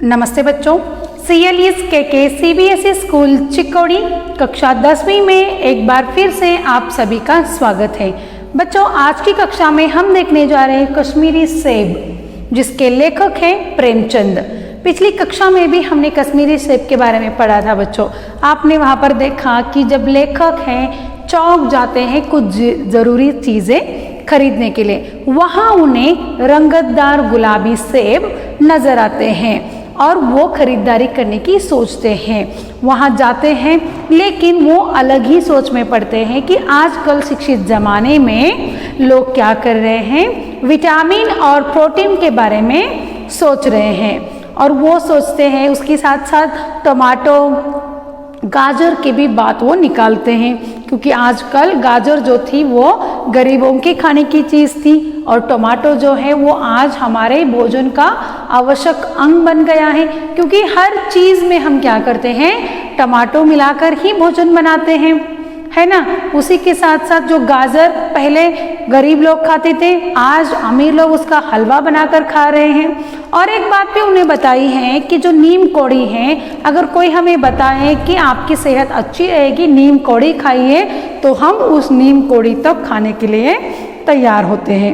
नमस्ते बच्चों, CLES के CBSE स्कूल चिकोड़ी कक्षा 10वीं में एक बार फिर से आप सभी का स्वागत है। बच्चों, आज की कक्षा में हम देखने जा रहे हैं कश्मीरी सेब, जिसके लेखक हैं प्रेमचंद। पिछली कक्षा में भी हमने कश्मीरी सेब के बारे में पढ़ा था। बच्चों, आपने वहाँ पर देखा कि जब लेखक हैं चौक जाते हैं कुछ ज़रूरी चीज़ें खरीदने के लिए, वहाँ उन्हें रंगतदार गुलाबी सेब नज़र आते हैं और वो खरीदारी करने की सोचते हैं। वहाँ जाते हैं, लेकिन वो अलग ही सोच में पड़ते हैं कि आजकल शिक्षित ज़माने में लोग क्या कर रहे हैं, विटामिन और प्रोटीन के बारे में सोच रहे हैं। और वो सोचते हैं, उसके साथ साथ टमाटो गाजर की भी बात वो निकालते हैं, क्योंकि आजकल गाजर जो थी वो गरीबों के खाने की चीज़ थी और टमाटो जो है वो आज हमारे भोजन का आवश्यक अंग बन गया है, क्योंकि हर चीज़ में हम क्या करते हैं, टमाटो मिलाकर ही भोजन बनाते हैं, है ना। उसी के साथ साथ जो गाजर पहले गरीब लोग खाते थे, आज अमीर लोग उसका हलवा बनाकर खा रहे हैं। और एक बात भी उन्हें बताई है कि जो नीम कोड़ी है, अगर कोई हमें बताए कि आपकी सेहत अच्छी रहेगी, नीम कोड़ी खाइए, तो हम उस नीम कोड़ी तक खाने के लिए तैयार होते हैं।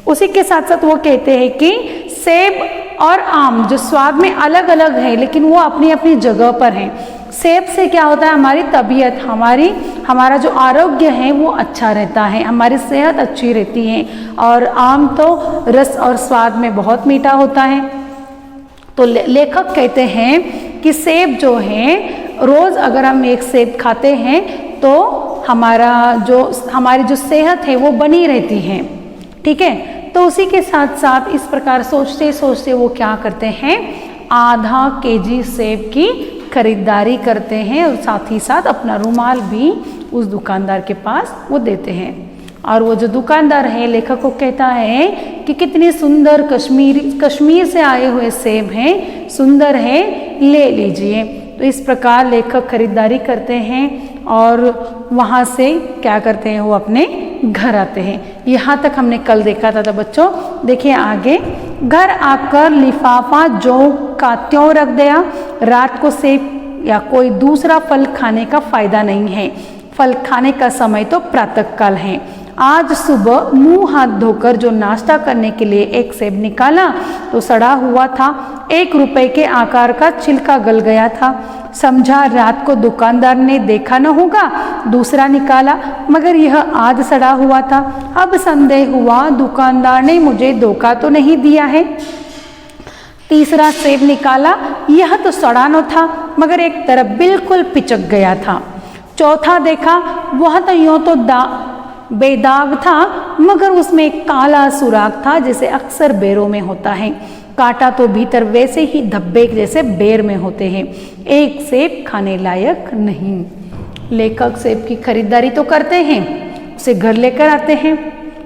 उसी के साथ साथ वो कहते हैं कि सेब और आम जो स्वाद में अलग अलग है, लेकिन वो अपनी अपनी जगह पर हैं। सेब से क्या होता है, हमारी तबीयत, हमारा जो आरोग्य है वो अच्छा रहता है, हमारी सेहत अच्छी रहती है। और आम तो रस और स्वाद में बहुत मीठा होता है। तो लेखक कहते हैं कि सेब जो है, रोज़ अगर हम एक सेब खाते हैं तो हमारी जो सेहत है वो बनी रहती है, ठीक है। तो उसी के साथ साथ इस प्रकार सोचते सोचते वो क्या करते हैं, आधा केजी सेब की खरीदारी करते हैं और साथ ही साथ अपना रुमाल भी उस दुकानदार के पास वो देते हैं। और वो जो दुकानदार है, लेखक को कहता है कि कितने सुंदर कश्मीर से आए हुए सेब हैं, सुंदर है, ले लीजिए। तो इस प्रकार लेखक खरीदारी करते हैं और वहाँ से क्या करते हैं, वो अपने घर आते हैं। यहाँ तक हमने कल देखा था बच्चों। देखिए आगे, घर आकर लिफाफा जो का त्यों रख दिया, रात को सेब या कोई दूसरा फल खाने का फायदा नहीं है, फल खाने का समय तो प्रातःकाल है। आज सुबह मुंह हाथ धोकर जो नाश्ता करने के लिए एक सेब निकाला तो सड़ा हुआ था, 1 रुपए के आकार का छिलका गल गया था। समझा रात को दुकानदार ने देखा न होगा, दूसरा निकाला, मगर यह आध सड़ा हुआ था। अब संदेह हुआ दुकानदार ने मुझे धोखा तो नहीं दिया है। तीसरा सेब निकाला, यह तो सड़ा न था, मगर एक तरफ बिल्कुल पिचक गया था। चौथा देखा, वह तो यूँ तो बेदाग था, मगर उसमें एक काला सुराख था, जैसे अक्सर बेरों में होता है। काटा तो भीतर वैसे ही धब्बे जैसे बेर में होते हैं। एक सेब खाने लायक नहीं। लेखक सेब की खरीदारी तो करते हैं, उसे घर लेकर आते हैं।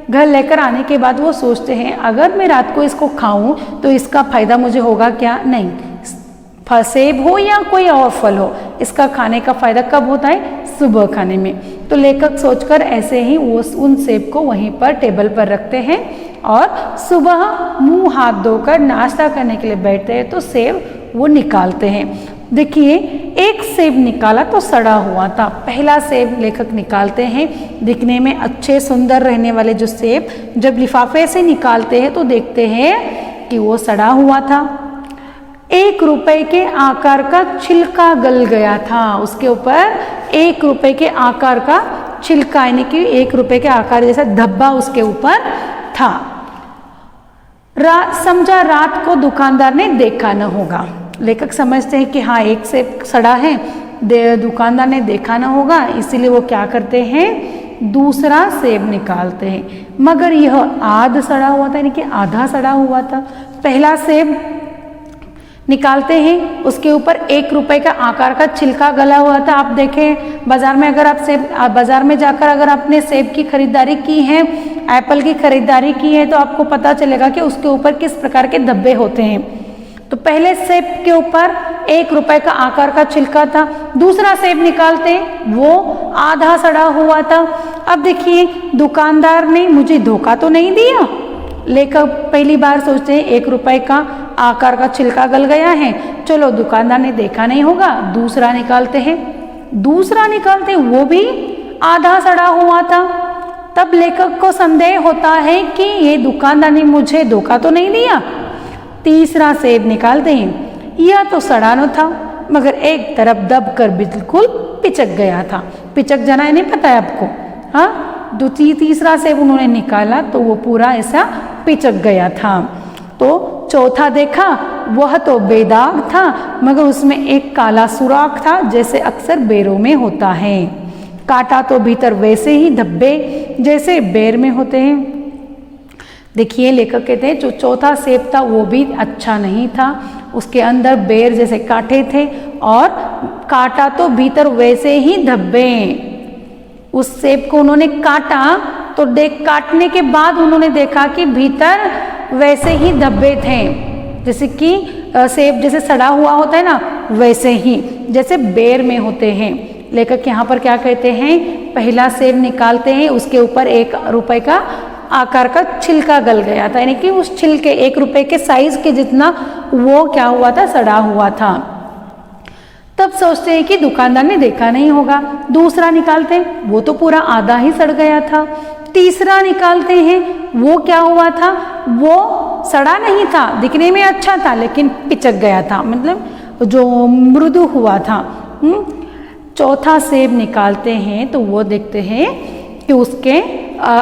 घर लेकर आने के बाद वो सोचते हैं, अगर मैं रात को इसको खाऊं तो इसका फायदा मुझे होगा क्या? नहीं, सेब हो या कोई और फल हो, इसका खाने का फायदा कब होता है? सुबह खाने में। तो लेखक सोचकर ऐसे ही वो उन सेब को वहीं पर टेबल पर रखते हैं और सुबह मुंह हाथ धोकर नाश्ता करने के लिए बैठते हैं तो सेब वो निकालते हैं। देखिए, एक सेब निकाला तो सड़ा हुआ था। पहला सेब लेखक निकालते हैं, दिखने में अच्छे सुंदर रहने वाले जो सेब जब लिफाफे से निकालते हैं तो देखते हैं कि वो सड़ा हुआ था। 1 रुपए के आकार का छिलका गल गया था, उसके ऊपर 1 रुपए के आकार का छिलका, यानी कि 1 रुपए के आकार जैसा धब्बा उसके ऊपर था। समझा रात को दुकानदार ने देखा न होगा। लेखक समझते हैं कि हाँ, एक सेब सड़ा है, दुकानदार ने देखा न होगा, इसीलिए वो क्या करते हैं, दूसरा सेब निकालते हैं, मगर यह आध सड़ा हुआ था, यानी कि आधा सड़ा हुआ था। पहला सेब निकालते हैं, उसके ऊपर 1 रुपए का आकार का छिलका गला हुआ था। आप देखें बाजार में, अगर आप बाजार में जाकर अगर आपने सेब की खरीदारी की है, एप्पल की खरीदारी की है, तो आपको पता चलेगा कि उसके ऊपर किस प्रकार के धब्बे होते हैं। तो पहले सेब के ऊपर 1 रुपए का आकार का छिलका था, दूसरा सेब निकालते वो आधा सड़ा हुआ था। अब देखिए, दुकानदार ने मुझे धोखा तो नहीं दिया। लेखक पहली बार सोचते हैं 1 रुपए का आकार का छिलका गल गया है, चलो दुकानदार ने देखा नहीं होगा, दूसरा निकालते हैं। दूसरा निकालते वो भी आधा सड़ा हुआ था। तब लेखक को संदेह होता है कि ये दुकानदार ने मुझे धोखा तो नहीं दिया। तीसरा सेब निकालते हैं, यह तो सड़ा न था मगर एक तरफ दबकर बिल्कुल पिचक गया था। पिचक जाना है, नहीं पता है आपको? हाँ, तीसरा सेब उन्होंने निकाला तो वो पूरा ऐसा पिचक गया था। तो चौथा देखा, वह तो बेदाग था मगर उसमें एक काला सुराख था जैसे अक्सर बेरों में होता है। काटा तो भीतर वैसे ही धब्बे जैसे बेर में होते हैं। देखिए लेखक कहते हैं जो चौथा सेब था वो भी अच्छा नहीं था, उसके अंदर बेर जैसे कांटे थे और काटा तो भीतर वैसे ही धब्बे। उस सेब को उन्होंने काटा तो काटने के बाद उन्होंने देखा कि भीतर वैसे ही धब्बे थे, जैसे कि सेब जैसे सड़ा हुआ होता है ना, वैसे ही जैसे बेर में होते हैं। लेखक यहाँ पर क्या कहते हैं, पहला सेब निकालते हैं, उसके ऊपर 1 रुपए का आकार का छिलका गल गया था, यानी कि उस छिलके 1 रुपए के साइज के जितना वो क्या हुआ था, सड़ा हुआ था। तब सोचते हैं कि दुकानदार ने देखा नहीं होगा। दूसरा निकालते हैं, वो तो पूरा आधा ही सड़ गया था। तीसरा निकालते हैं, वो क्या हुआ था, वो सड़ा नहीं था, दिखने में अच्छा था लेकिन पिचक गया था, मतलब जो मृदु हुआ था। चौथा सेब निकालते हैं तो वो देखते हैं कि उसके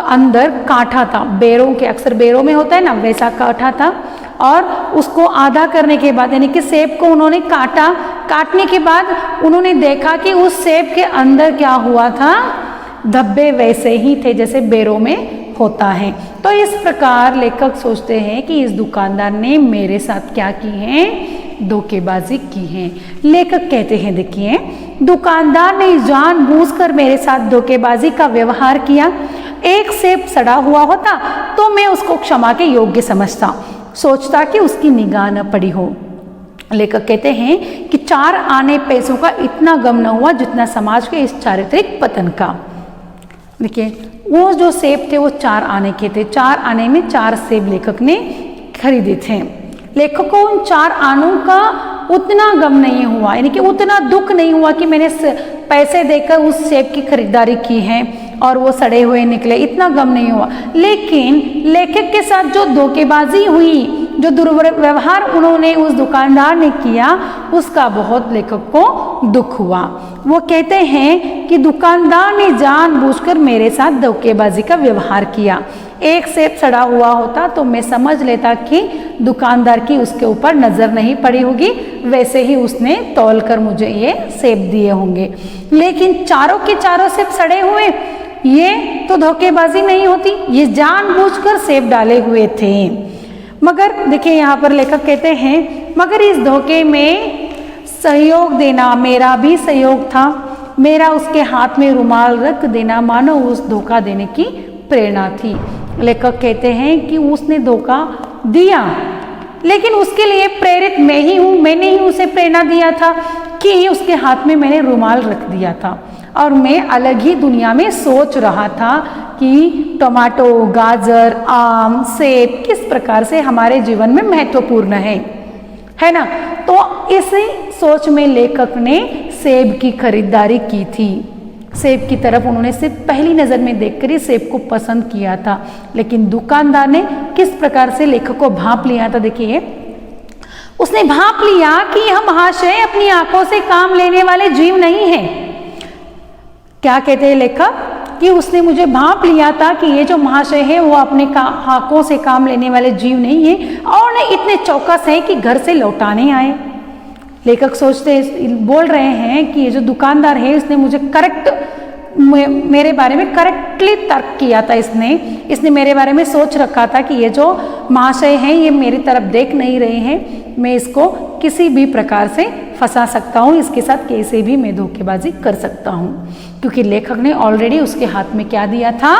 अंदर कांटा था, बेरों के, अक्सर बेरों में होता है ना, वैसा कांटा था। और उसको आधा करने के बाद यानी कि सेब को उन्होंने काटा, काटने के बाद उन्होंने देखा कि उस सेब के अंदर क्या हुआ था, धब्बे वैसे ही थे जैसे बेरों में होता है। तो इस प्रकार लेखक सोचते हैं कि इस दुकानदार ने मेरे साथ क्या की है, धोखेबाजी की है। लेखक कहते हैं देखिए, दुकानदार ने जानबूझकर मेरे साथ धोखेबाजी का व्यवहार किया। एक सेब सड़ा हुआ होता तो मैं उसको क्षमा के योग्य समझता, सोचता कि उसकी निगाह न पड़ी हो। लेखक कहते हैं कि 4 आने पैसों का इतना गम न हुआ जितना समाज के इस चारित्रिक पतन का। देखिए वो जो सेब थे वो 4 आने के थे, 4 आने में 4 सेब लेखक ने खरीदे थे। लेखक को उन 4 आनों का उतना गम नहीं हुआ, यानी कि उतना दुख नहीं हुआ कि मैंने पैसे देकर उस सेब की खरीदारी की है और वो सड़े हुए निकले, इतना गम नहीं हुआ। लेकिन लेखक के साथ जो धोखेबाजी हुई, जो दुर्व्यवहार उन्होंने उस दुकानदार ने किया, उसका बहुत लेखक को दुख हुआ। वो कहते हैं कि दुकानदार ने जानबूझकर मेरे साथ धोखेबाजी का व्यवहार किया। एक सेब सड़ा हुआ होता तो मैं समझ लेता कि दुकानदार की उसके ऊपर नज़र नहीं पड़ी होगी, वैसे ही उसने तौलकर मुझे ये सेब दिए होंगे। लेकिन चारों के चारों सेब सड़े हुए, ये तो धोखेबाजी नहीं होती, ये जानबूझकर सेब डाले हुए थे। मगर देखिए यहाँ पर लेखक कहते हैं, मगर इस धोखे में सहयोग देना मेरा भी सहयोग था। मेरा उसके हाथ में रुमाल रख देना मानो उस धोखा देने की प्रेरणा थी। लेखक कहते हैं कि उसने धोखा दिया, लेकिन उसके लिए प्रेरित मैं ही हूँ, मैंने ही उसे प्रेरणा दिया था कि उसके हाथ में मैंने रुमाल रख दिया था और मैं अलग ही दुनिया में सोच रहा था कि टमाटो, गाजर, आम, सेब किस प्रकार से हमारे जीवन में महत्वपूर्ण है ना। तो इसी सोच में लेखक ने सेब की खरीदारी की थी। सेब की तरफ उन्होंने सिर्फ पहली नज़र में देखकर ही सेब को पसंद किया था, लेकिन दुकानदार ने किस प्रकार से लेखक को भांप लिया था। देखिए उसने भांप लिया कि यह महाशय अपनी आंखों से काम लेने वाले जीव नहीं है। क्या कहते हैं लेखक कि उसने मुझे भांप लिया था कि ये जो महाशय है वो अपने आंखों से काम लेने वाले जीव नहीं है और न इतने चौकस हैं कि घर से लौटाने आए। लेखक बोल रहे हैं कि ये जो दुकानदार है इसने मुझे मेरे बारे में करेक्टली तर्क किया था। इसने मेरे बारे में सोच रखा था कि ये जो महाशय हैं ये मेरी तरफ देख नहीं रहे हैं, मैं इसको किसी भी प्रकार से फंसा सकता हूँ, इसके साथ कैसे भी मैं धोखेबाजी कर सकता हूँ। क्योंकि लेखक ने ऑलरेडी उसके हाथ में क्या दिया था,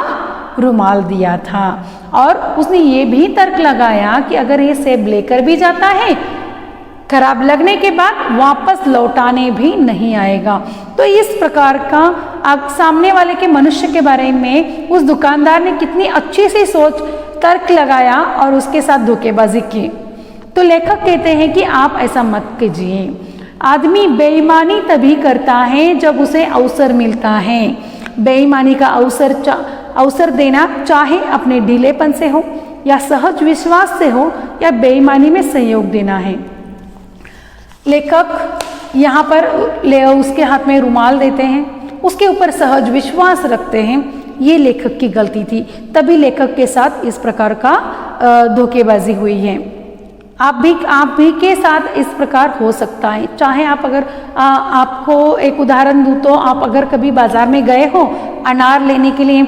रुमाल दिया था। और उसने ये भी तर्क लगाया कि अगर ये सेब लेकर भी जाता है, खराब लगने के बाद वापस लौटाने भी नहीं आएगा। तो इस प्रकार का अब सामने वाले के मनुष्य के बारे में उस दुकानदार ने कितनी अच्छी सी सोच, तर्क लगाया और उसके साथ धोखेबाजी की। तो लेखक कहते हैं कि आप ऐसा मत कीजिए। आदमी बेईमानी तभी करता है जब उसे अवसर मिलता है। बेईमानी का अवसर देना चाहे अपने ढीलेपन से हो या सहज विश्वास से हो या बेईमानी में सहयोग देना है। लेखक यहाँ पर उसके हाथ में रुमाल देते हैं, उसके ऊपर सहज विश्वास रखते हैं, ये लेखक की गलती थी, तभी लेखक के साथ इस प्रकार का धोखेबाजी हुई है। आप भी के साथ इस प्रकार हो सकता है। चाहे आप अगर आपको एक उदाहरण दूं तो आप अगर कभी बाजार में गए हो अनार लेने के लिए,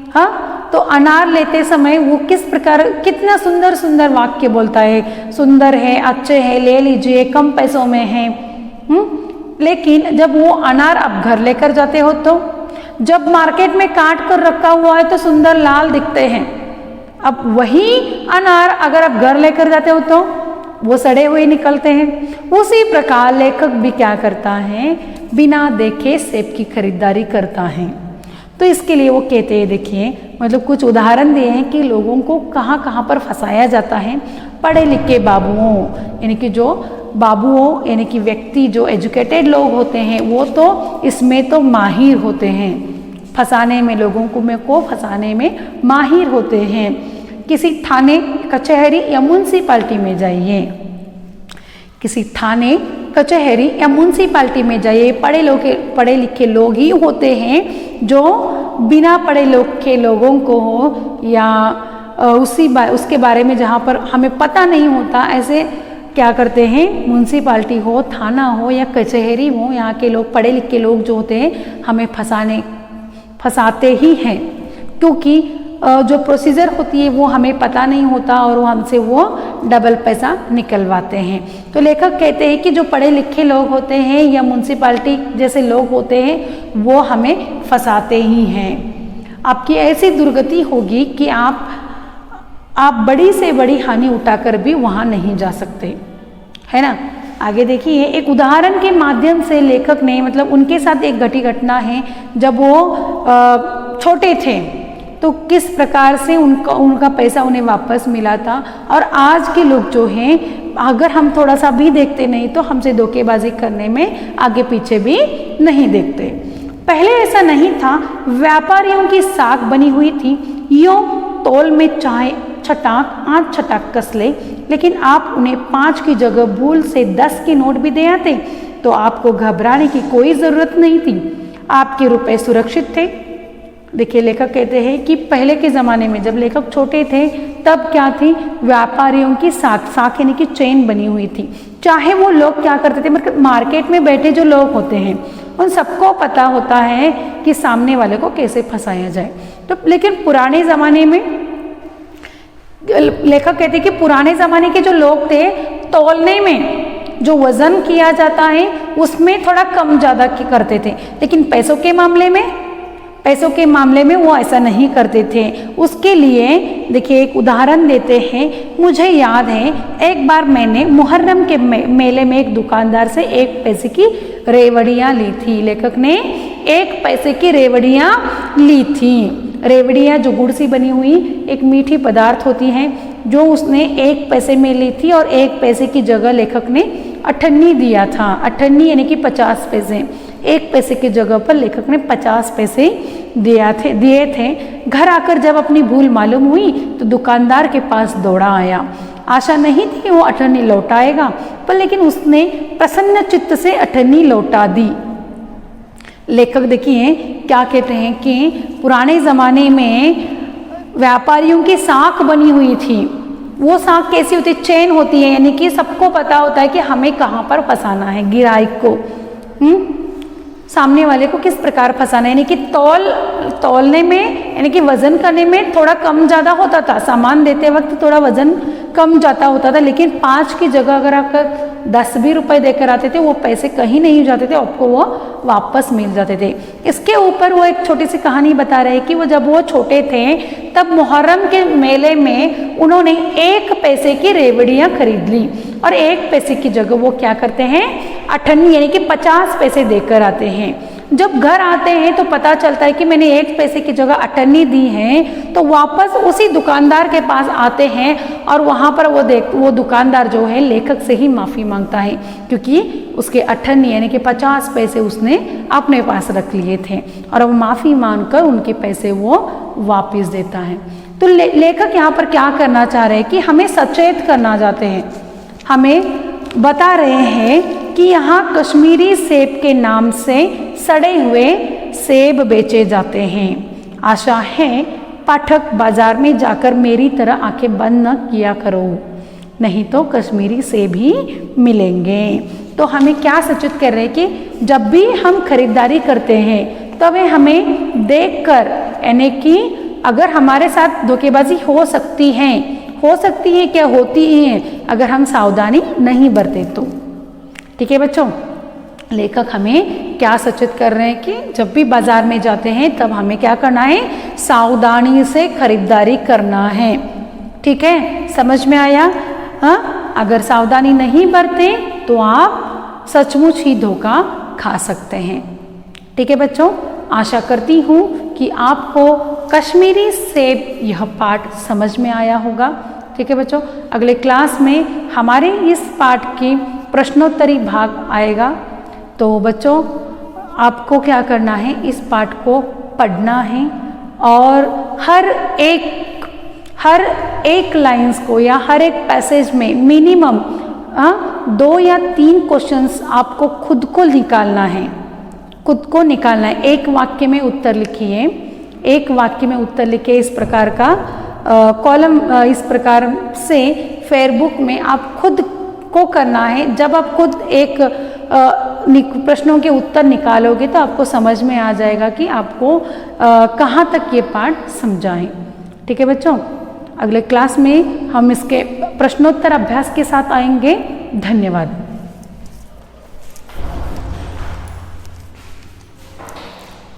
हाँ, तो अनार लेते समय वो किस प्रकार कितना सुंदर सुंदर वाक्य बोलता है, सुंदर है, अच्छे हैं, ले लीजिए, कम पैसों में है। लेकिन जब वो अनार आप घर लेकर जाते हो तो जब मार्केट में काट कर रखा हुआ है तो सुंदर लाल दिखते हैं। अब वही अनार अगर आप घर लेकर जाते हो तो वो सड़े हुए निकलते हैं। उसी प्रकार लेखक भी क्या करता है, बिना देखे सेब की खरीदारी करता है। तो इसके लिए वो कहते हैं, देखिए मतलब कुछ उदाहरण दिए हैं कि लोगों को कहाँ कहाँ पर फंसाया जाता है। पढ़े लिखे बाबुओं, यानी कि जो बाबुओं यानी कि व्यक्ति जो एजुकेटेड लोग होते हैं वो तो इसमें तो माहिर होते हैं, फंसाने में, लोगों को फंसाने में माहिर होते हैं। किसी थाने, कचहरी या म्यूनसिपाल्टी में जाइए, किसी थाने, कचहरी या म्यूनसिपाल्टी में जाइए, पढ़े लिखे लोग ही होते हैं जो बिना पढ़े लिखे लोगों को या उसके बारे में जहाँ पर हमें पता नहीं होता, ऐसे क्या करते हैं, म्यूनसिपाल्टी हो, थाना हो या कचहरी हो, यहाँ के लोग पढ़े लिखे लोग जो होते हैं हमें फंसाते ही हैं, क्योंकि जो प्रोसीजर होती है वो हमें पता नहीं होता और हमसे वो डबल पैसा निकलवाते हैं। तो लेखक कहते हैं कि जो पढ़े लिखे लोग होते हैं या म्यूनसिपाल्टी जैसे लोग होते हैं वो हमें फंसाते ही हैं। आपकी ऐसी दुर्गति होगी कि आप बड़ी से बड़ी हानि उठाकर भी वहाँ नहीं जा सकते, है ना। आगे देखिए, एक उदाहरण के माध्यम से लेखक ने मतलब उनके साथ एक घटना है, जब वो छोटे थे तो किस प्रकार से उनका पैसा उन्हें वापस मिला था। और आज के लोग जो हैं अगर हम थोड़ा सा भी देखते नहीं तो हमसे धोखेबाजी करने में आगे पीछे भी नहीं देखते। पहले ऐसा नहीं था, व्यापारियों की साख बनी हुई थी, यूं तौल में चाहे छटाक 8 छटाक कस ले, लेकिन आप उन्हें 5 की जगह भूल से 10 के नोट भी दे आते तो आपको घबराने की कोई ज़रूरत नहीं थी, आपके रुपए सुरक्षित थे। देखिए लेखक कहते हैं कि पहले के ज़माने में जब लेखक छोटे थे तब क्या थी, व्यापारियों की साख यानी कि चेन बनी हुई थी। चाहे वो लोग क्या करते थे, मतलब मार्केट में बैठे जो लोग होते हैं उन सबको पता होता है कि सामने वाले को कैसे फंसाया जाए। तो लेकिन पुराने ज़माने में लेखक कहते हैं कि पुराने ज़माने के जो लोग थे तौलने में जो वज़न किया जाता है उसमें थोड़ा कम ज़्यादा करते थे, लेकिन पैसों के मामले में वो ऐसा नहीं करते थे। उसके लिए देखिए एक उदाहरण देते हैं। मुझे याद है एक बार मैंने मुहर्रम के मेले में एक दुकानदार से 1 पैसे की रेवड़ियाँ ली थी। लेखक ने 1 पैसे की रेवड़ियाँ ली थी। रेवड़ियाँ जो गुड़ से बनी हुई एक मीठी पदार्थ होती हैं, जो उसने 1 पैसे में ली थी और 1 पैसे की जगह लेखक ने 98 दिया था। 98 यानी कि 50 पैसे। 1 पैसे की जगह पर लेखक ने 50 पैसे दिए थे। घर आकर जब अपनी भूल मालूम हुई तो दुकानदार के पास दौड़ा आया। आशा नहीं थी कि वो 98 लौटाएगा, पर लेकिन उसने प्रसन्न चित्त से 98 लौटा दी। लेखक देखिए क्या कहते हैं कि पुराने ज़माने में व्यापारियों की साख बनी हुई थी। वो साख कैसी होती है, चेन होती है, यानी कि सबको पता होता है कि हमें कहाँ पर फंसाना है ग्राहक को, सामने वाले को किस प्रकार फंसाना है। यानी कि तौलने में यानी कि वजन करने में थोड़ा कम ज़्यादा होता था, सामान देते वक्त थोड़ा वजन कम ज़्यादा होता था, लेकिन 5 की जगह अगर आप 10 भी रुपए देकर आते थे वो पैसे कहीं नहीं जाते थे, आपको वो वापस मिल जाते थे। इसके ऊपर वो एक छोटी सी कहानी बता रहे हैं कि वो जब वो छोटे थे तब मुहर्रम के मेले में उन्होंने 1 पैसे की रेवड़ियाँ खरीद ली और 1 पैसे की जगह वो क्या करते हैं 98 यानी कि 50 पैसे देकर आते हैं। जब घर आते हैं तो पता चलता है कि मैंने 1 पैसे की जगह अठन्नी दी है, तो वापस उसी दुकानदार के पास आते हैं और वहाँ पर वो दुकानदार जो है लेखक से ही माफ़ी मांगता है, क्योंकि उसके अठन्नी यानी कि 50 पैसे उसने अपने पास रख लिए थे और अब माफ़ी मांगकर उनके पैसे वो वापस देता है। तो लेखक यहाँ पर क्या करना चाह रहे हैं कि हमें सचेत करना चाहते हैं, हमें बता रहे हैं कि यहाँ कश्मीरी सेब के नाम से सड़े हुए सेब बेचे जाते हैं। आशा है पाठक बाजार में जाकर मेरी तरह आंखें बंद न किया करो, नहीं तो कश्मीरी सेब ही मिलेंगे। तो हमें क्या सचेत कर रहे हैं कि जब भी हम खरीदारी करते हैं तब हमें देखकर, यानी कि अगर हमारे साथ धोखेबाजी हो सकती है क्या होती ही है अगर हम सावधानी नहीं बरते तो। ठीक है बच्चों, लेखक हमें क्या सचेत कर रहे हैं कि जब भी बाजार में जाते हैं तब हमें क्या करना है, सावधानी से खरीदारी करना है। ठीक है, समझ में आया? हाँ, अगर सावधानी नहीं बरते तो आप सचमुच ही धोखा खा सकते हैं। ठीक है बच्चों, आशा करती हूँ कि आपको कश्मीरी सेब यह पाठ समझ में आया होगा। ठीक है बच्चों, अगले क्लास में हमारे इस पाठ की प्रश्नोत्तरी भाग आएगा। तो बच्चों आपको क्या करना है, इस पाठ को पढ़ना है और हर एक लाइंस को या हर एक पैसेज में मिनिमम 2 या 3 क्वेश्चंस आपको खुद को निकालना है। एक वाक्य में उत्तर लिखिए, एक वाक्य में उत्तर लिखिए। इस प्रकार का कॉलम इस प्रकार से फेयरबुक में आप खुद को करना है। जब आप खुद एक प्रश्नों के उत्तर निकालोगे तो आपको समझ में आ जाएगा कि आपको कहाँ तक ये पाठ समझाएं। ठीक है बच्चों, अगले क्लास में हम इसके प्रश्नोत्तर अभ्यास के साथ आएंगे। धन्यवाद।